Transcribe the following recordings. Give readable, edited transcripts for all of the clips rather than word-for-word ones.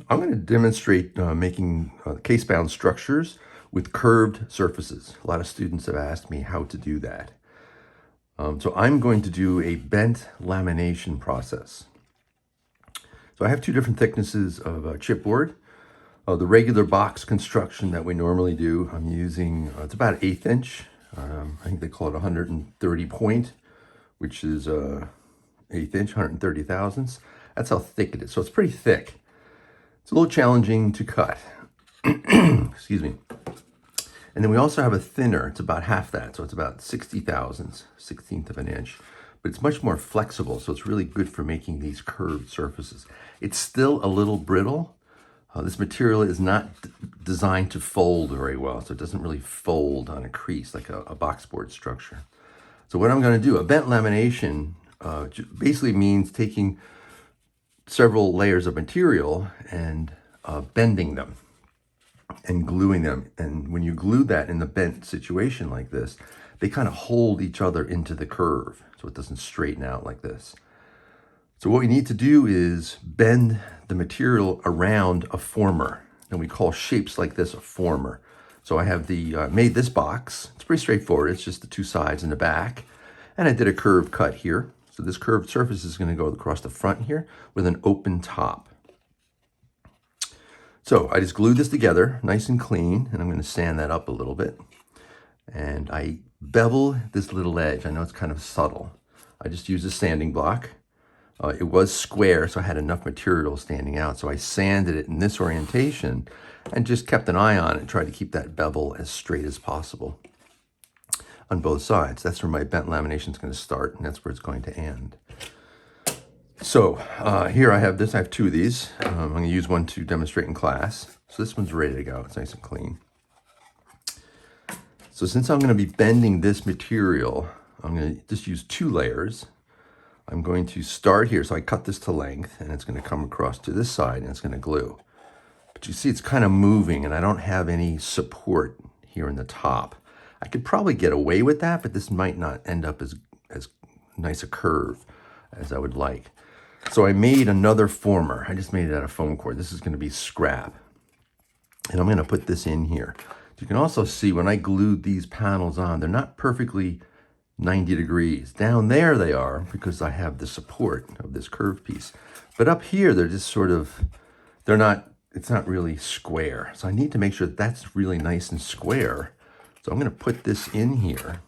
I'm going to demonstrate making casebound structures with curved surfaces. A lot of students have asked me how to do that. So I'm going to do a bent lamination process. So I have two different thicknesses of chipboard. The regular box construction that we normally do, I'm using, it's about 1/8 inch. I think they call it 130 point, which is 1/8 inch, 130 thousandths. That's how thick it is. So it's pretty thick. It's a little challenging to cut. Excuse me. And then we also have a thinner, it's about half that, so it's about 60 thousandths, 1/16 of an inch. But it's much more flexible, so it's really good for making these curved surfaces. It's still a little brittle. This material is not designed to fold very well, so it doesn't really fold on a crease like a boxboard structure. So what I'm going to do, a bent lamination basically means taking several layers of material and bending them and gluing them. And when you glue that in the bent situation like this, they kind of hold each other into the curve so it doesn't straighten out like this. So what we need to do is bend the material around a former, and we call shapes like this a former. So I have made this box. It's pretty straightforward. It's just the two sides and the back. And I did a curve cut here. So this curved surface is going to go across the front here with an open top. So I just glued this together nice and clean, and I'm going to sand that up a little bit. And I bevel this little edge. I know it's kind of subtle. I just used a sanding block. It was square, so I had enough material standing out. So I sanded it in this orientation and just kept an eye on it and tried to keep that bevel as straight as possible on both sides. That's where my bent lamination is going to start, and that's where it's going to end. So here I have this. I have two of these. I'm going to use one to demonstrate in class. So this one's ready to go. It's nice and clean. So since I'm going to be bending this material, I'm going to just use 2 layers. I'm going to start here. So I cut this to length, and it's going to come across to this side, and it's going to glue. But you see it's kind of moving, and I don't have any support here in the top. I could probably get away with that, but this might not end up as nice a curve as I would like. So I made another former. I just made it out of foam core. This is going to be scrap. And I'm going to put this in here. You can also see when I glued these panels on, they're not perfectly 90 degrees. Down there they are because I have the support of this curved piece. But up here, they're just sort of, it's not really square. So I need to make sure that's really nice and square. So I'm going to put this in here.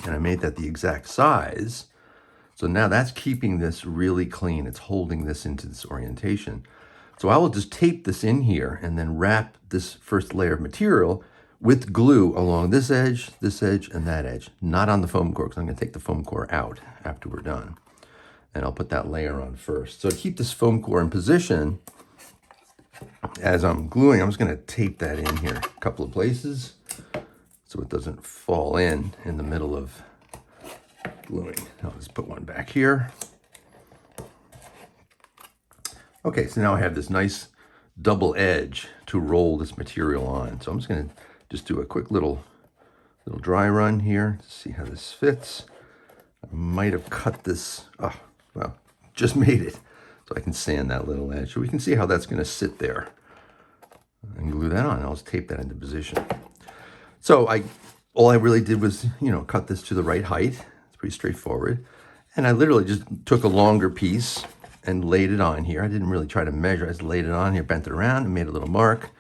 And I made that the exact size. So now that's keeping this really clean. It's holding this into this orientation. So I will just tape this in here and then wrap this first layer of material with glue along this edge, and that edge. Not on the foam core, because I'm going to take the foam core out after we're done. And I'll put that layer on first. So to keep this foam core in position, as I'm gluing, I'm just going to tape that in here a couple of places so it doesn't fall in the middle of gluing. I'll just put one back here. Okay, so now I have this nice double edge to roll this material on. So I'm just going to do a quick little dry run here to see how this fits. I might have cut this, well, just made it. So I can sand that little edge. So we can see how that's going to sit there and glue that on. I'll just tape that into position. So all I really did was, cut this to the right height. Pretty straightforward. And I literally just took a longer piece and laid it on here. I didn't really try to measure. I just laid it on here, bent it around and made a little mark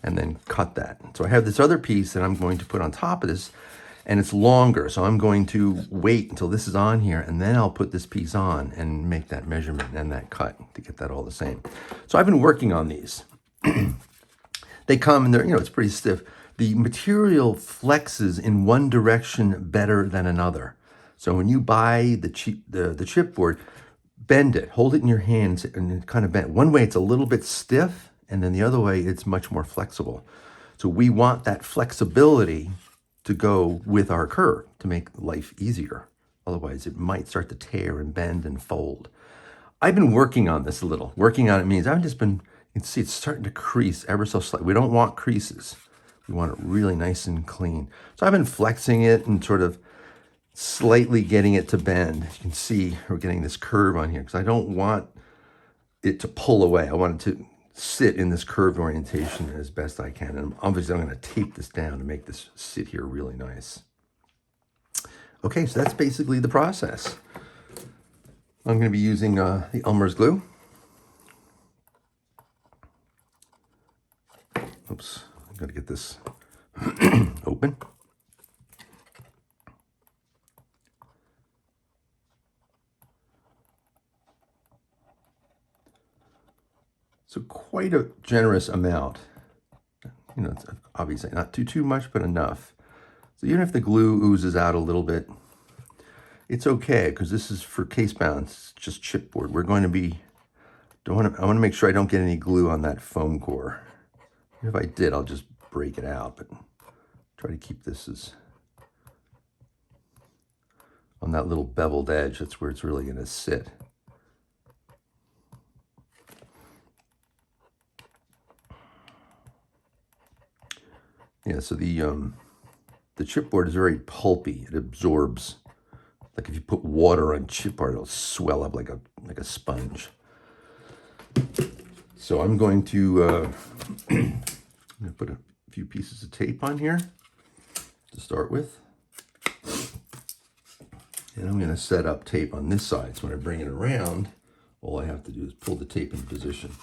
and then cut that. So I have this other piece that I'm going to put on top of this, and it's longer. So I'm going to wait until this is on here, and then I'll put this piece on and make that measurement and that cut to get that all the same. So I've been working on these. They come and they're, it's pretty stiff. The material flexes in one direction better than another. So when you buy the chipboard, bend it, hold it in your hands, and kind of bend. One way it's a little bit stiff, and then the other way it's much more flexible. So we want that flexibility to go with our curve to make life easier. Otherwise, it might start to tear and bend and fold. I've been working on this a little. Working on it means I've just been, you can see it's starting to crease ever so slightly. We don't want creases. We want it really nice and clean. So I've been flexing it and sort of slightly getting it to bend. You can see we're getting this curve on here because I don't want it to pull away. I want it sit in this curved orientation as best I can. And obviously I'm going to tape this down to make this sit here really nice. Okay, so that's basically the process. I'm going to be using the Elmer's glue. Oops, I've got to get this open. So quite a generous amount. You know, it's obviously not too much, but enough. So even if the glue oozes out a little bit, it's okay, because this is for casebound. It's just chipboard. We're going to be, I want to make sure I don't get any glue on that foam core. If I did, I'll just break it out, but try to keep this as on that little beveled edge. That's where it's really going to sit. Yeah, so the chipboard is very pulpy. It absorbs. Like if you put water on chipboard, it'll swell up like a sponge. So I'm going to put a few pieces of tape on here to start with. And I'm going to set up tape on this side. So when I bring it around, all I have to do is pull the tape into position.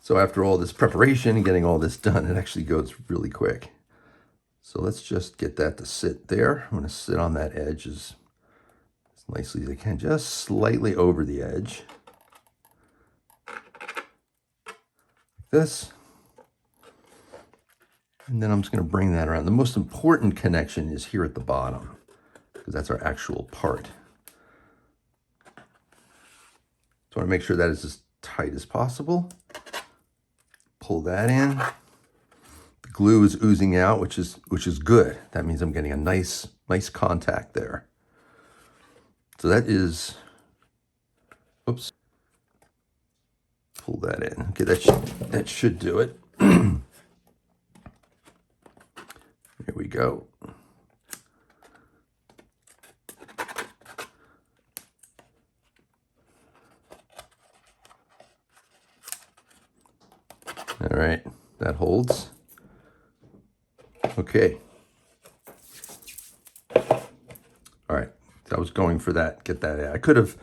So after all this preparation and getting all this done, it actually goes really quick. So let's just get that to sit there. I'm going to sit on that edge as nicely as I can, just slightly over the edge. Like this. And then I'm just going to bring that around. The most important connection is here at the bottom, because that's our actual part. So I want to make sure that is as tight as possible. Pull that in. The glue is oozing out, which is good. That means I'm getting a nice contact there. So that is, oops. Pull that in. Okay, that should do it. Here we go. All right, that holds. Okay. All right, I was going for that, get that out. I could have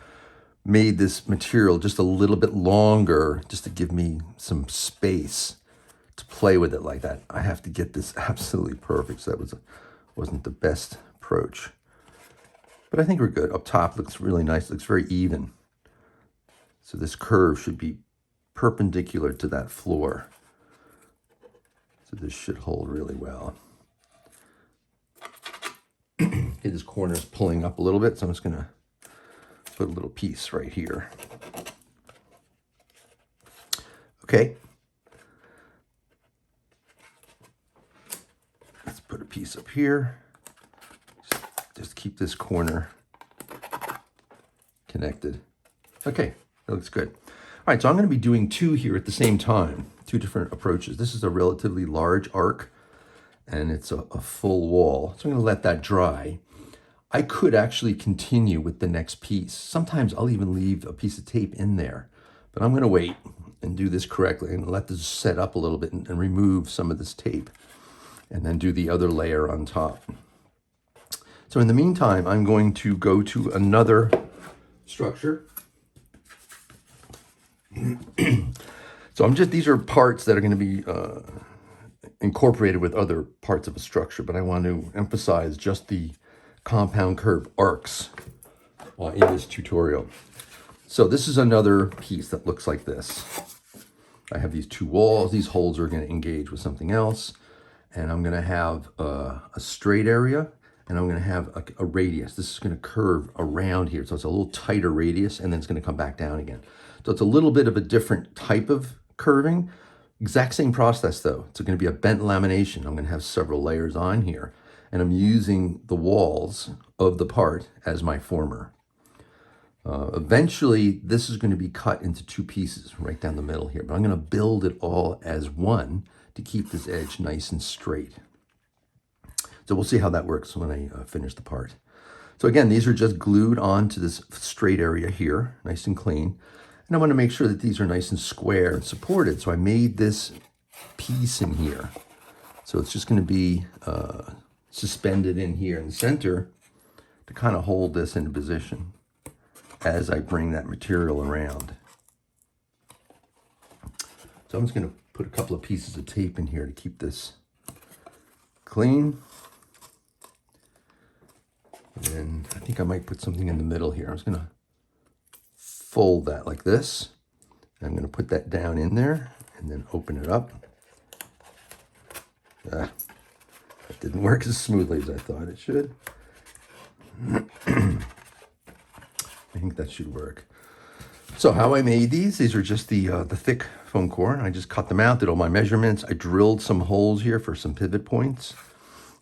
made this material just a little bit longer just to give me some space to play with it like that. I have to get this absolutely perfect, so that wasn't the best approach. But I think we're good. Up top looks really nice, looks very even. So this curve should be perpendicular to that floor. So this should hold really well. Okay, this corner is pulling up a little bit, so I'm just gonna put a little piece right here. Okay. Let's put a piece up here. Just keep this corner connected. Okay, that looks good. All right, so I'm going to be doing two here at the same time, two different approaches. This is a relatively large arc, and it's a full wall. So I'm going to let that dry. I could actually continue with the next piece. Sometimes I'll even leave a piece of tape in there, but I'm going to wait and do this correctly and let this set up a little bit and remove some of this tape, and then do the other layer on top. So in the meantime, I'm going to go to another structure. So these are parts that are going to be incorporated with other parts of a structure, but I want to emphasize just the compound curve arcs in this tutorial. So this is another piece that looks like this. I have these two walls. These holes are going to engage with something else, and I'm going to have a straight area, and I'm going to have a radius. This is going to curve around here, so it's a little tighter radius, and then it's going to come back down again. So it's a little bit of a different type of curving. Exact same process though. It's going to be a bent lamination. I'm going to have several layers on here, and I'm using the walls of the part as my former. Eventually, this is going to be cut into two pieces right down the middle here, but I'm going to build it all as one to keep this edge nice and straight. So we'll see how that works when I finish the part. So again, these are just glued onto this straight area here, nice and clean. And I want to make sure that these are nice and square and supported. So I made this piece in here. So it's just going to be suspended in here in the center to kind of hold this into position as I bring that material around. So I'm just going to put a couple of pieces of tape in here to keep this clean. And I think I might put something in the middle here. I'm just going to fold that like this. I'm going to put that down in there and then open it up. That didn't work as smoothly as I thought it should. I think that should work. So how I made these are just the thick foam core. I just cut them out, did all my measurements. I drilled some holes here for some pivot points.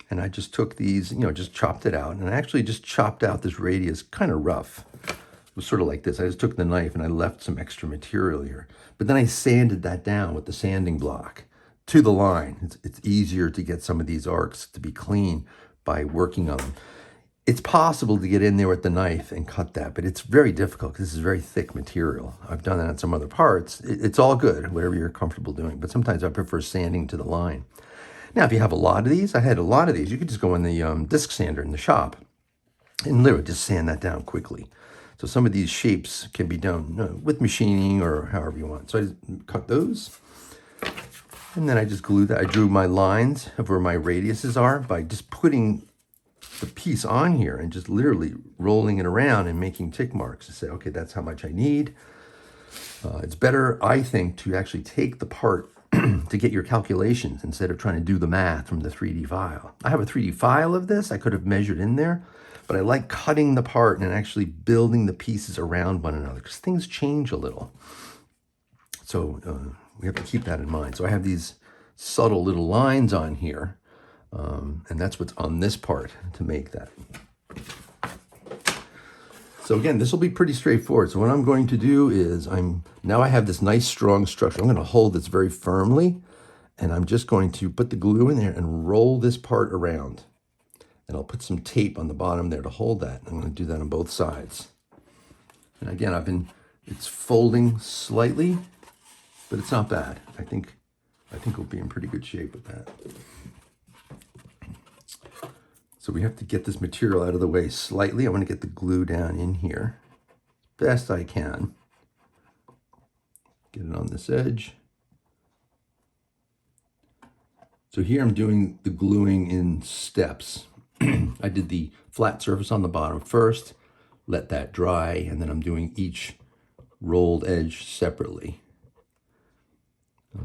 And I just took these, just chopped it out. And I actually just chopped out this radius kind of rough. It was sort of like this. I just took the knife and I left some extra material here. But then I sanded that down with the sanding block to the line. It's easier to get some of these arcs to be clean by working on them. It's possible to get in there with the knife and cut that, but it's very difficult because this is very thick material. I've done that on some other parts. It's all good, whatever you're comfortable doing, but sometimes I prefer sanding to the line. Now, if you have a lot of these, I had a lot of these, you could just go in the disc sander in the shop and literally just sand that down quickly. So some of these shapes can be done with machining or however you want. So I just cut those. And then I just glued that. I drew my lines of where my radiuses are by just putting the piece on here and just literally rolling it around and making tick marks to say, okay, that's how much I need. It's better, I think, to actually take the part to get your calculations instead of trying to do the math from the 3D file. I have a 3D file of this. I could have measured in there, but I like cutting the part and actually building the pieces around one another because things change a little. So we have to keep that in mind. So I have these subtle little lines on here, and that's what's on this part to make that. So again, this will be pretty straightforward. So what I'm going to do is now I have this nice strong structure. I'm going to hold this very firmly, and I'm just going to put the glue in there and roll this part around. And I'll put some tape on the bottom there to hold that. I'm going to do that on both sides. And again, it's folding slightly, but it's not bad. I think we'll be in pretty good shape with that. So we have to get this material out of the way slightly. I want to get the glue down in here best I can. Get it on this edge. So here I'm doing the gluing in steps. I did the flat surface on the bottom first, let that dry, and then I'm doing each rolled edge separately.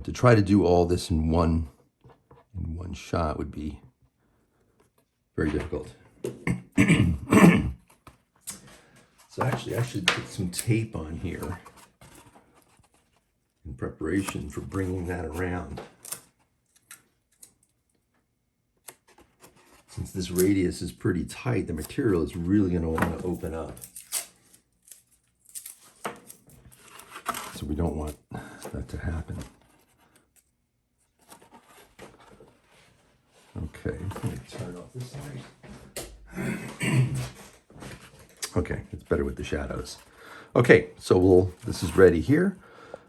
To try to do all this in one shot would be very difficult. So actually, I should put some tape on here in preparation for bringing that around. Since this radius is pretty tight, the material is really going to want to open up. So we don't want that to happen. Okay, let me turn off this side. Okay, it's better with the shadows. Okay, so this is ready here.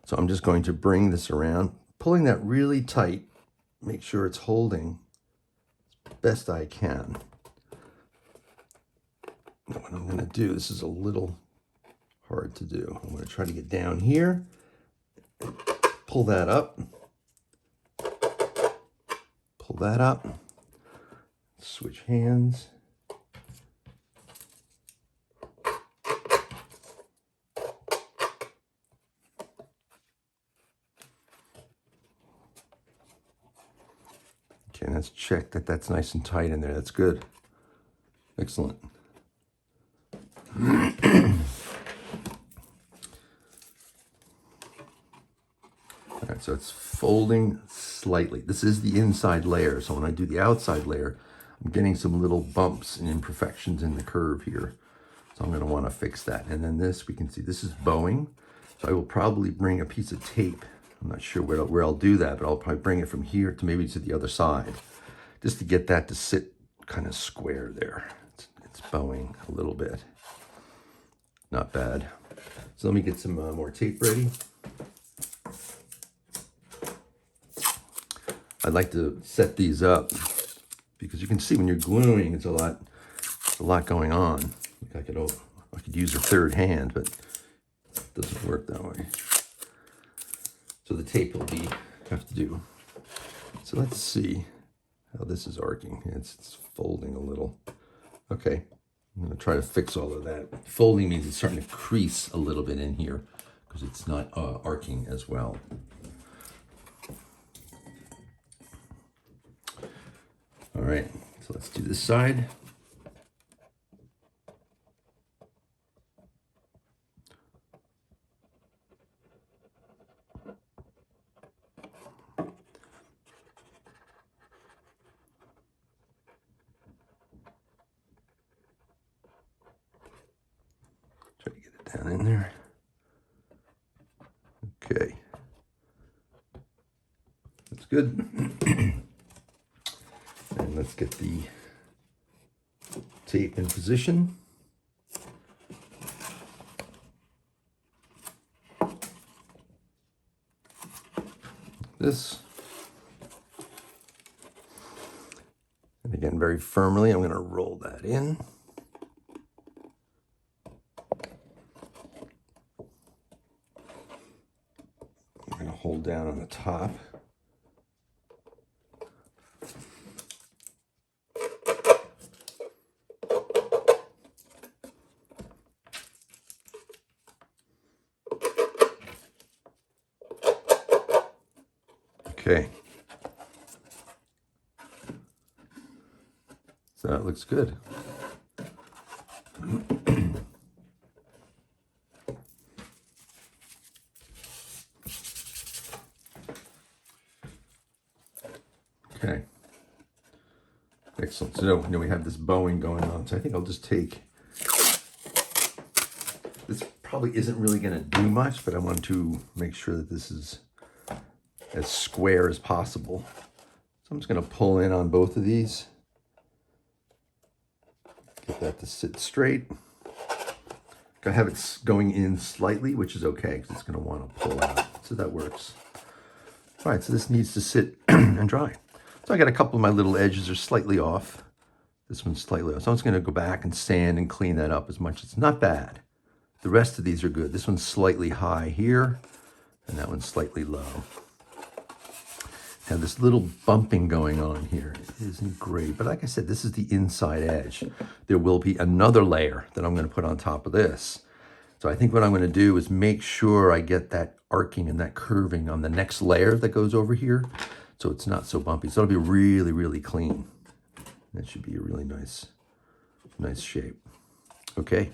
So I'm just going to bring this around, pulling that really tight, make sure it's holding as best I can. Now what I'm gonna do, this is a little hard to do. I'm gonna try to get down here, pull that up, pull that up, switch hands. Okay, let's check that that's nice and tight in there. That's good. Excellent. All right, so it's folding slightly. This is the inside layer. So when I do the outside layer, I'm getting some little bumps and imperfections in the curve here. So I'm going to want to fix that. And then this, we can see this is bowing. So I will probably bring a piece of tape. I'm not sure where I'll do that, but I'll probably bring it from here to maybe to the other side, just to get that to sit kind of square there. It's bowing a little bit. Not bad. So let me get some more tape ready. I'd like to set these up because you can see when you're gluing, it's a lot going on. I could use a third hand, but it doesn't work that way. So the tape will have to do. So let's see how this is arcing. It's folding a little. Okay, I'm gonna try to fix all of that. Folding means it's starting to crease a little bit in here because it's not arcing as well. All right, so let's do this side. Try to get it down in there. Okay, that's good. And let's get the tape in position. This. And again, very firmly, I'm going to roll that in. I'm going to hold down on the top. Okay. So that looks good. Okay. Excellent. So now we have this bowing going on. So I think I'll just take, this probably isn't really going to do much, but I want to make sure that this is as square as possible. So I'm just going to pull in on both of these. Get that to sit straight. I have it going in slightly, which is okay because it's going to want to pull out. So that works. All right, so this needs to sit and dry. So I got a couple of my little edges are slightly off. This one's slightly off. So I'm just going to go back and sand and clean that up as much. It's not bad. The rest of these are good. This one's slightly high here, and that one's slightly low. Now this little bumping going on here isn't great, but like I said, this is the inside edge. There will be another layer that I'm going to put on top of this. So I think what I'm going to do is make sure I get that arcing and that curving on the next layer that goes over here, so it's not so bumpy. So it'll be really, really clean. That should be a really nice shape. Okay.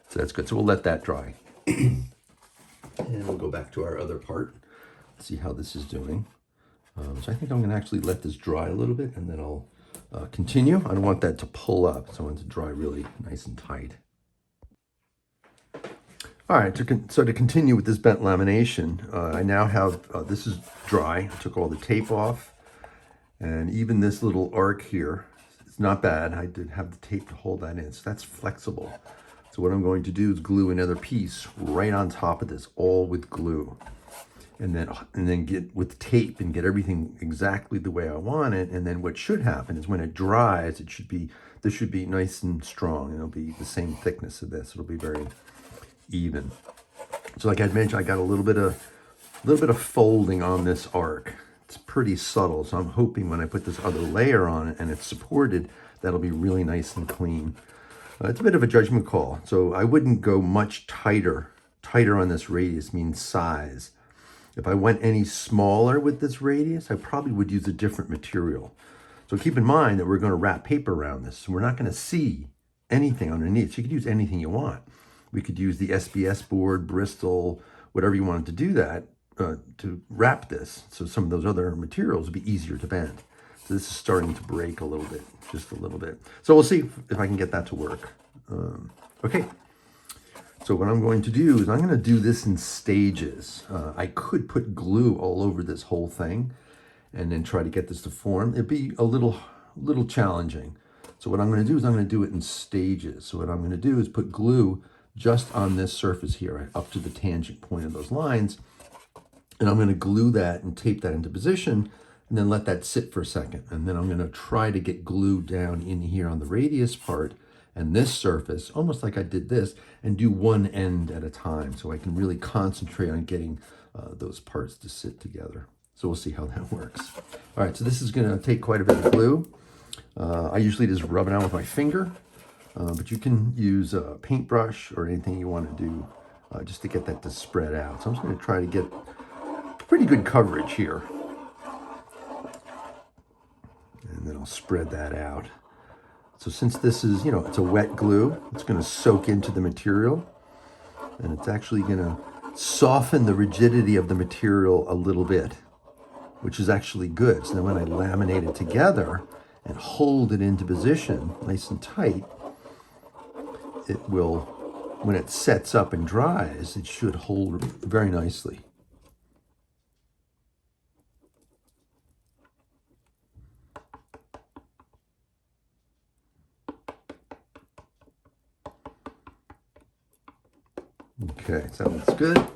So that's good. So we'll let that dry. And we'll go back to our other part. See how this is doing. So I think I'm going to actually let this dry a little bit, and then I'll continue. I don't want that to pull up, so I want it to dry really nice and tight. All right, so to continue with this bent lamination, I now have, this is dry. I took all the tape off, and even this little arc here, it's not bad. I did have the tape to hold that in, so that's flexible. So what I'm going to do is glue another piece right on top of this, all with glue. And then get with tape and get everything exactly the way I want it. And then what should happen is when it dries, this should be nice and strong. And it'll be the same thickness of this. It'll be very even. So like I mentioned, I got a little bit of folding on this arc. It's pretty subtle. So I'm hoping when I put this other layer on it and it's supported, that'll be really nice and clean. It's a bit of a judgment call. So I wouldn't go much tighter. Tighter on this radius means size. If I went any smaller with this radius, I probably would use a different material. So keep in mind that we're going to wrap paper around this. So we're not going to see anything underneath. So you could use anything you want. We could use the SBS board, Bristol, whatever you wanted to do that to wrap this. So some of those other materials would be easier to bend. So this is starting to break a little bit, just a little bit. So we'll see if I can get that to work. Okay. So what I'm going to do is I'm going to do this in stages. I could put glue all over this whole thing and then try to get this to form. It'd be a little challenging. So what I'm going to do is I'm going to do it in stages. So what I'm going to do is put glue just on this surface here, up to the tangent point of those lines. And I'm going to glue that and tape that into position and then let that sit for a second. And then I'm going to try to get glue down in here on the radius part and this surface, almost like I did this, and do one end at a time so I can really concentrate on getting those parts to sit together. So we'll see how that works. All right, so this is going to take quite a bit of glue. I usually just rub it on with my finger, but you can use a paintbrush or anything you want to do just to get that to spread out. So I'm just going to try to get pretty good coverage here. And then I'll spread that out. So since this is, it's a wet glue, it's going to soak into the material, and it's actually going to soften the rigidity of the material a little bit, which is actually good. So then when I laminate it together and hold it into position nice and tight, it will, when it sets up and dries, it should hold very nicely. Okay, sounds good.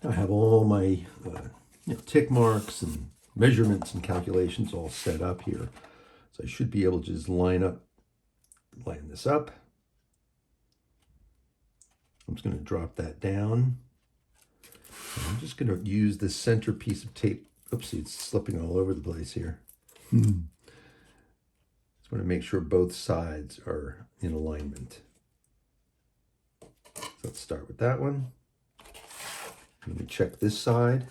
I have all my tick marks and measurements and calculations all set up here. So I should be able to just line this up. I'm just going to drop that down. And I'm just going to use this center piece of tape. Oopsie, it's slipping all over the place here. Just want to make sure both sides are in alignment. So let's start with that one. Let me check this side.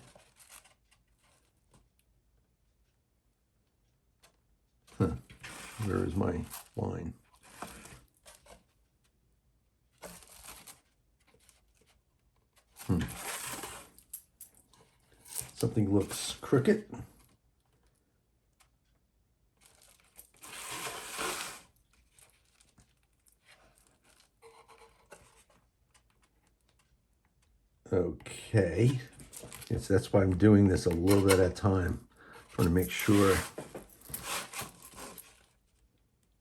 Where is my line? Something looks crooked. Okay, yes, that's why I'm doing this a little bit at a time. Trying to make sure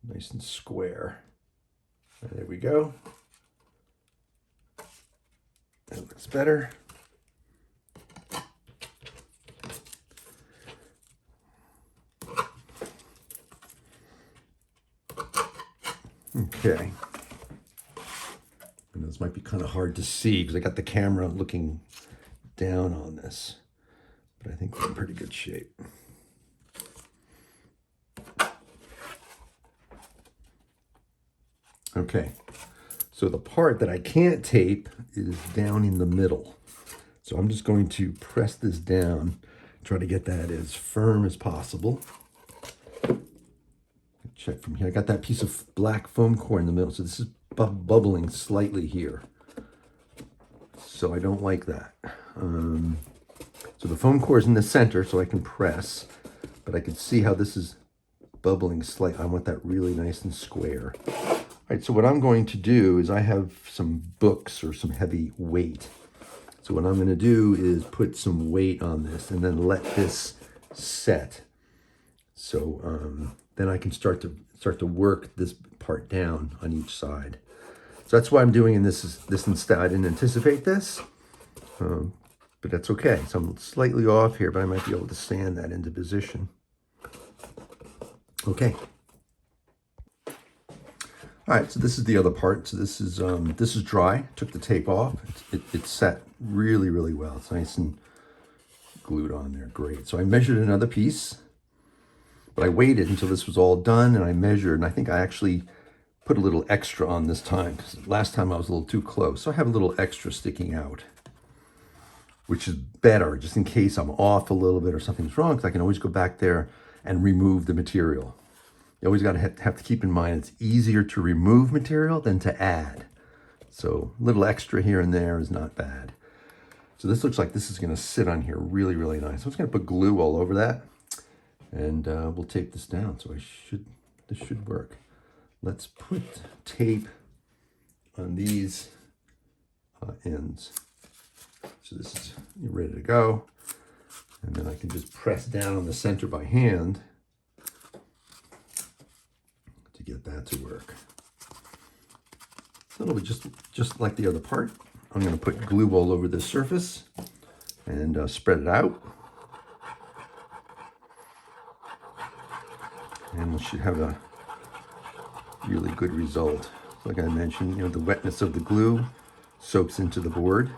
nice and square. There we go. That looks better. Okay. And this might be kind of hard to see because I got the camera looking down on this, but I think we're in pretty good shape. Okay, so the part that I can't tape is down in the middle. So I'm just going to press this down, try to get that as firm as possible. Check from here. I got that piece of black foam core in the middle, so this is bubbling slightly here. So I don't like that. So the foam core is in the center, so I can press, but I can see how this is bubbling slightly. I want that really nice and square. All right, so what I'm going to do is I have some books or some heavy weight. So what I'm going to do is put some weight on this and then let this set. So then I can start to work this part down on each side. So that's why I'm doing this instead. I didn't anticipate this, but that's okay. So I'm slightly off here, but I might be able to sand that into position. Okay. All right, so this is the other part. So this is dry. Took the tape off. It's set really, really well. It's nice and glued on there. Great. So I measured another piece, but I waited until this was all done and I measured, and I think I actually put a little extra on this time because last time I was a little too close. So I have a little extra sticking out, which is better just in case I'm off a little bit or something's wrong, because I can always go back there and remove the material. You always got to have to keep in mind it's easier to remove material than to add. So a little extra here and there is not bad. So this looks like this is going to sit on here really, really nice. So I'm just going to put glue all over that, and we'll tape this down. So this should work. Let's put tape on these ends. So this is ready to go. And then I can just press down on the center by hand. to get that to work. So it'll be just like the other part. I'm going to put glue all over this surface and spread it out. And we should have a really good result. Like I mentioned, the wetness of the glue soaks into the board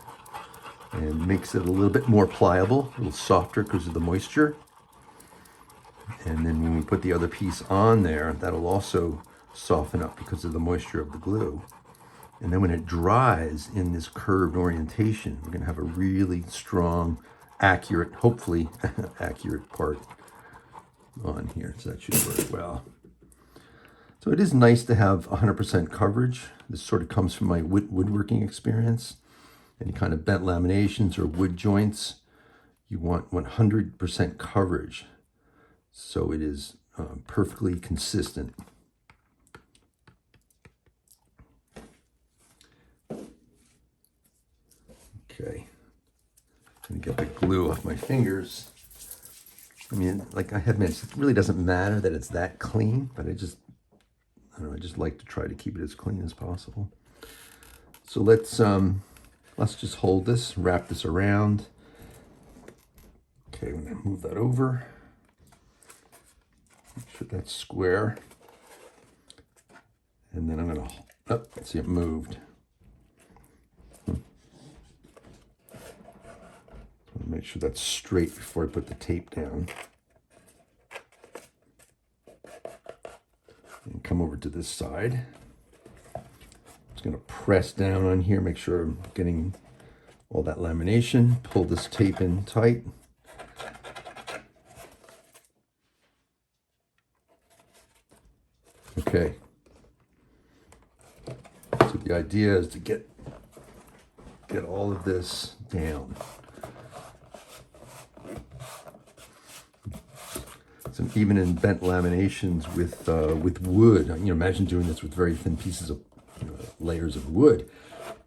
and makes it a little bit more pliable, a little softer because of the moisture. And then when we put the other piece on there, that'll also soften up because of the moisture of the glue. And then when it dries in this curved orientation, we're going to have a really strong, accurate, hopefully accurate part on here. So that should work well. So it is nice to have 100% coverage. This sort of comes from my woodworking experience. Any kind of bent laminations or wood joints, you want 100% coverage. So it is perfectly consistent. Okay, I'm gonna get the glue off my fingers. I mean, like I had mentioned, it really doesn't matter that it's that clean, but I don't know, I just like to try to keep it as clean as possible. So let's just hold this, wrap this around. Okay, I'm gonna move that over. Make sure that's square. And then I'm gonna, oh, see it moved. Make sure that's straight before I put the tape down. And come over to this side. I'm just going to press down on here, make sure I'm getting all that lamination. Pull this tape in tight. Okay. So the idea is to get all of this down. So even in bent laminations with wood, imagine doing this with very thin pieces of layers of wood.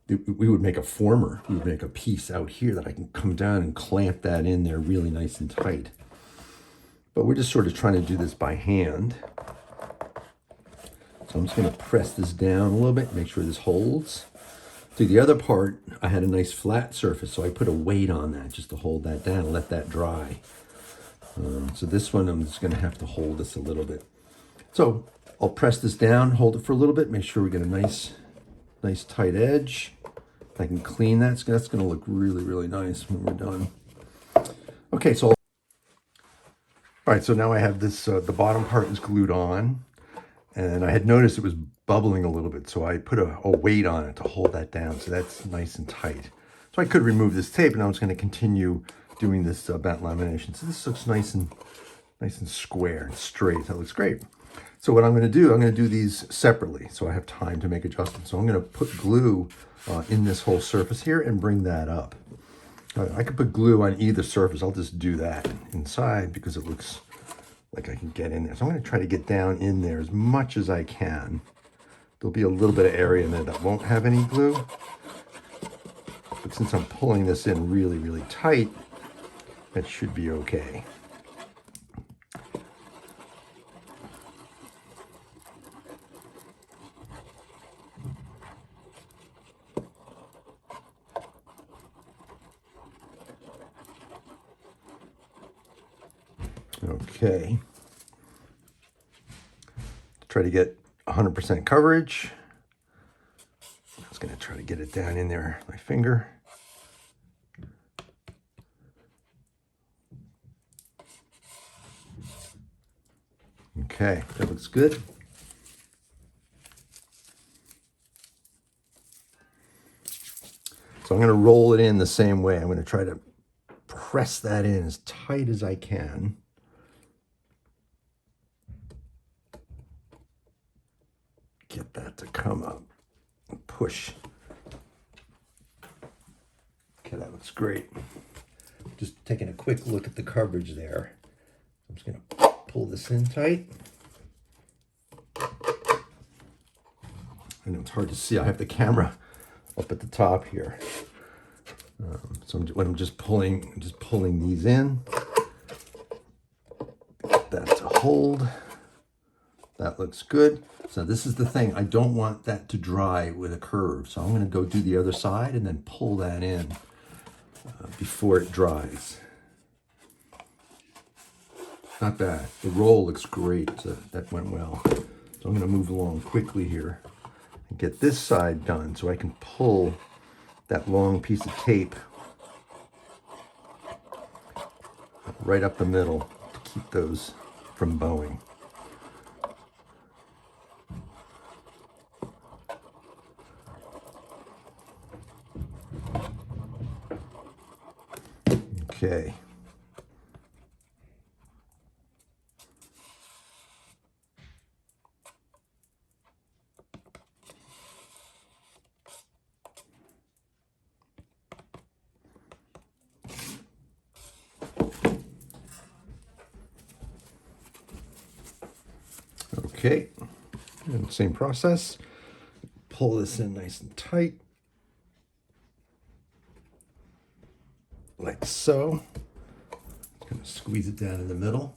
We would make a former. We would make a piece out here that I can come down and clamp that in there really nice and tight. But we're just sort of trying to do this by hand. So I'm just going to press this down a little bit, make sure this holds. See, the other part, I had a nice flat surface, so I put a weight on that just to hold that down and let that dry. So this one, I'm just going to have to hold this a little bit. So I'll press this down, hold it for a little bit, make sure we get a nice tight edge. If I can clean that, that's going to look really, really nice when we're done. Okay, so all right, so now I have this, the bottom part is glued on, and I had noticed it was bubbling a little bit, so I put a weight on it to hold that down, so that's nice and tight. So I could remove this tape, and I was going to continue doing this bent lamination. So this looks nice and square and straight. That looks great. So what I'm going to do these separately, so I have time to make adjustments. So I'm going to put glue in this whole surface here and bring that up. I could put glue on either surface. I'll just do that inside because it looks like I can get in there. So I'm going to try to get down in there as much as I can. There'll be a little bit of area in there that won't have any glue. But since I'm pulling this in really, really tight, that should be okay. Okay. Try to get 100% coverage. I'm just going to try to get it down in there with my finger. Okay, that looks good. So I'm going to roll it in the same way. I'm going to try to press that in as tight as I can. Get that to come up and push. Okay, that looks great. Just taking a quick look at the coverage there. I'm just going to pull this in tight. I know it's hard to see. I have the camera up at the top here. So I'm just pulling these in. Get that to hold. That looks good. So this is the thing, I don't want that to dry with a curve. So I'm gonna go do the other side and then pull that in before it dries. Not bad. The roll looks great, so that went well. So I'm gonna move along quickly here and get this side done so I can pull that long piece of tape right up the middle to keep those from bowing. Okay. Okay, and same process. Pull this in nice and tight, like so. Kind of squeeze it down in the middle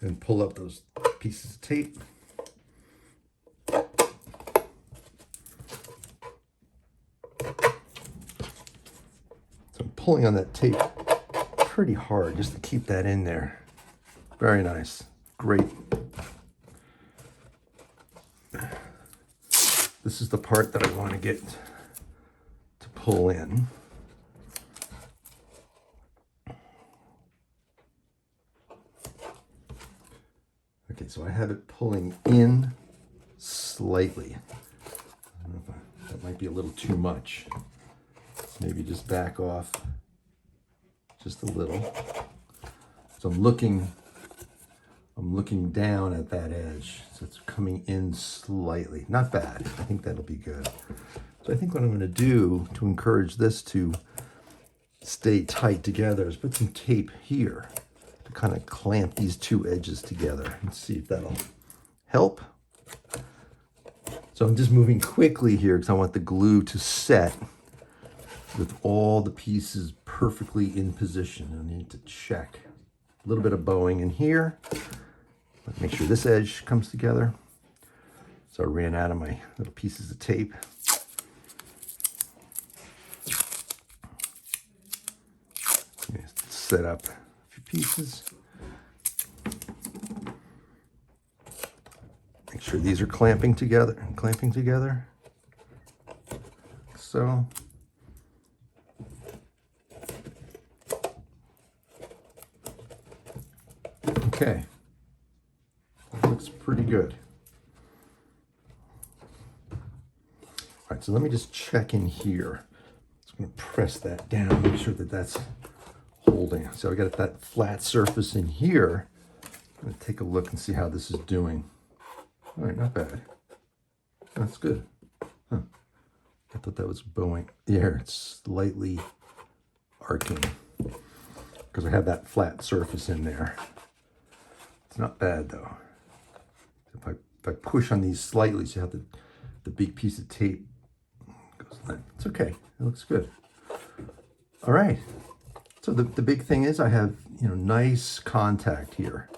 and pull up those pieces of tape. So I'm pulling on that tape pretty hard just to keep that in there. Very nice, great. This is the part that I want to get to pull in. Okay, so I have it pulling in slightly. I don't know if that might be a little too much. Maybe just back off just a little. So I'm looking down at that edge. So it's coming in slightly. Not bad. I think that'll be good. So I think what I'm going to do to encourage this to stay tight together is put some tape here to kind of clamp these two edges together and see if that'll help. So I'm just moving quickly here because I want the glue to set with all the pieces perfectly in position. I need to check a little bit of bowing in here. Make sure this edge comes together. So I ran out of my little pieces of tape. Set up a few pieces. Make sure these are clamping together. So. Okay. That looks pretty good. All right, so let me just check in here. I'm going to press that down, make sure that that's holding. So I got that flat surface in here. I'm going to take a look and see how this is doing. All right, not bad. That's good. Huh. I thought that was bowing. There, it's slightly arcing because I have that flat surface in there. It's not bad though. If I push on these slightly, see how the big piece of tape goes in. It's okay. It looks good. All right. So the big thing is I have, nice contact here.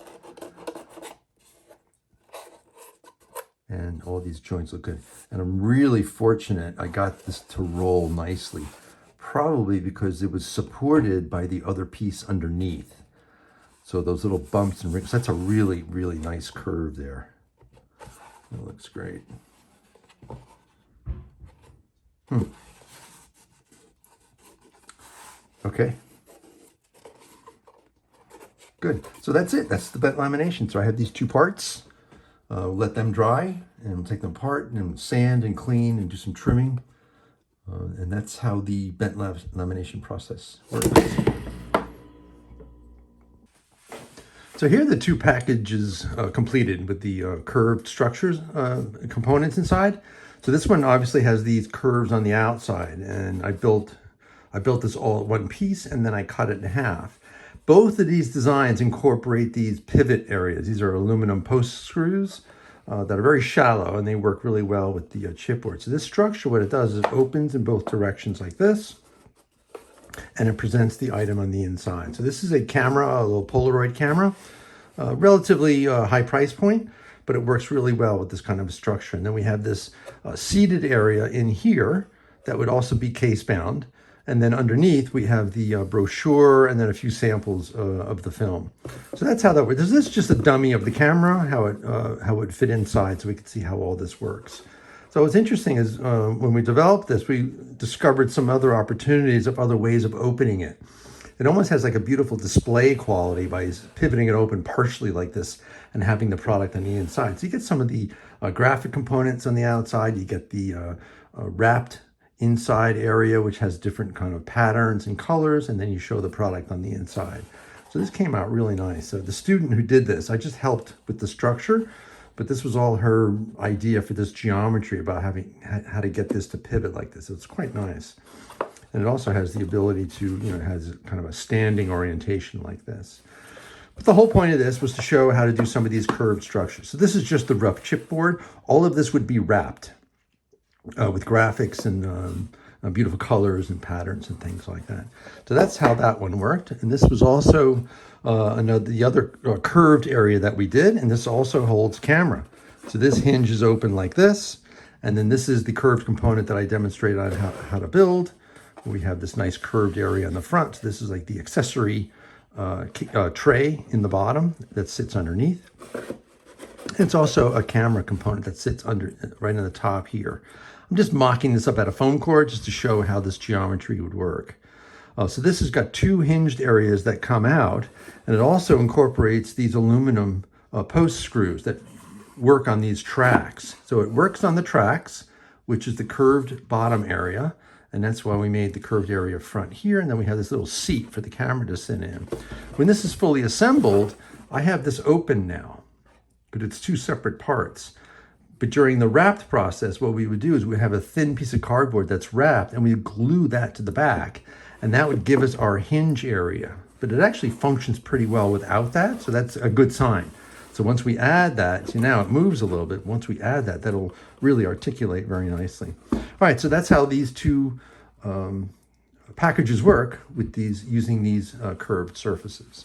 And all these joints look good. And I'm really fortunate I got this to roll nicely. Probably because it was supported by the other piece underneath. So those little bumps and rings, that's a really, really nice curve there. That looks great. Okay. Good. So that's it. That's the bent lamination. So I have these two parts. Let them dry and we'll take them apart and sand and clean and do some trimming. And that's how the bent lamination process works. So here are the two packages completed with the curved structures components inside. So this one obviously has these curves on the outside, and I built this all at one piece and then I cut it in half. Both of these designs incorporate these pivot areas. These are aluminum post screws that are very shallow and they work really well with the chipboard. So this structure, what it does is it opens in both directions like this and it presents the item on the inside. So this is a camera, a little Polaroid camera, relatively high price point, but it works really well with this kind of structure. And then we have this seated area in here that would also be case bound. And then underneath we have the brochure and then a few samples of the film. So that's how that works. This is just a dummy of the camera, how it would fit inside, so we could see how all this works. So what's interesting is when we developed this, we discovered some other opportunities of other ways of opening it. It almost has like a beautiful display quality by pivoting it open partially like this and having the product on the inside. So you get some of the graphic components on the outside. You get the wrapped inside area, which has different kind of patterns and colors, and then you show the product on the inside. So this came out really nice. So the student who did this, I just helped with the structure, but this was all her idea for this geometry about how to get this to pivot like this. So it's quite nice. And it also has the ability to, it has kind of a standing orientation like this. But the whole point of this was to show how to do some of these curved structures. So this is just the rough chipboard. All of this would be wrapped with graphics and beautiful colors and patterns and things like that. So that's how that one worked. And this was also the other curved area that we did. And this also holds camera. So this hinge is open like this. And then this is the curved component that I demonstrated on how to build. We have this nice curved area on the front. So this is like the accessory tray in the bottom that sits underneath. It's also a camera component that sits right on the top here. I'm just mocking this up out of foam core just to show how this geometry would work. So this has got two hinged areas that come out, and it also incorporates these aluminum post screws that work on these tracks. So it works on the tracks, which is the curved bottom area, and that's why we made the curved area front here, and then we have this little seat for the camera to sit in. When this is fully assembled, I have this open now, but it's two separate parts. But during the wrapped process, what we would do is we'd have a thin piece of cardboard that's wrapped, and we'd glue that to the back, and that would give us our hinge area. But it actually functions pretty well without that, so that's a good sign. So once we add that, see now it moves a little bit. Once we add that, that'll really articulate very nicely. All right, so that's how these two packages work with using these curved surfaces.